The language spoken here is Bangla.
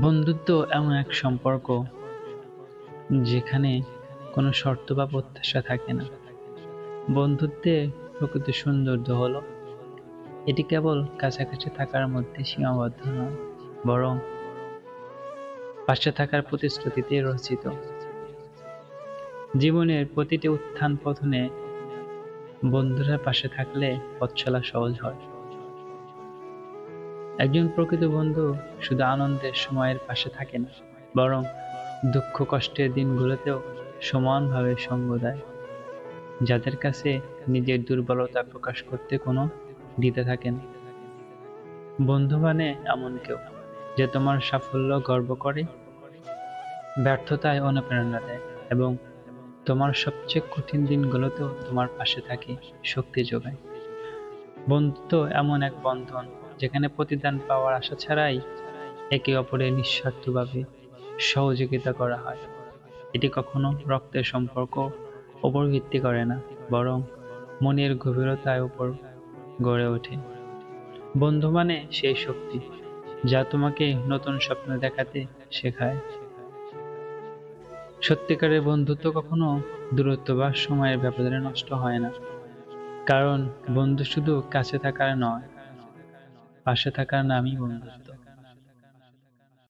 বন্ধুত্ব এমন এক সম্পর্ক যেখানে কোনো শর্ত বা প্রত্যাশা থাকে না। বন্ধুত্বের প্রকৃত সৌন্দর্য হলো এটি কেবল কাছাকাছি থাকার মধ্যে সীমাবদ্ধ নয়, বরং পাশে থাকার প্রতিশ্রুতিতে রচিত। জীবনের প্রতিটি উত্থান পতনে বন্ধুরা পাশে থাকলে পথ চলা সহজ হয়। একজন প্রকৃত বন্ধু শুধু আনন্দের সময়ের পাশে থাকে না, বরং দুঃখ কষ্টের দিনগুলোতেও সমানভাবে সঙ্গ দেয়। যাদের কাছে নিজের দুর্বলতা প্রকাশ করতে কোনো দ্বিধা থাকে না। বন্ধু মানে এমন কেউ যে তোমার সাফল্য গর্ব করে, ব্যর্থতায় অনুপ্রেরণা দেয় এবং তোমার সবচেয়ে কঠিন দিনগুলোতেও তোমার পাশে থাকে, শক্তি যোগায়। বন্ধুত্ব এমন এক বন্ধন যেখানে প্রতিদান পাওয়ার আশা ছাড়াই একে অপরের নিঃস্বার্থভাবে সহযোগিতা করা হয়। এটি কখনো রক্তের সম্পর্ক উপর ভিত্তি করে না, বরং মনের গভীরতার উপর গড়ে ওঠে। বন্ধু মানে সেই শক্তি যা তোমাকে নতুন স্বপ্ন দেখাতে শেখায়। সত্যিকারের বন্ধুত্ব কখনো দূরত্ব বা সময়ের ব্যবধানে নষ্ট হয় না, কারণ বন্ধু শুধু কাছে থাকার নয়, পাশে থাকার নামই বন্ধুত্ব।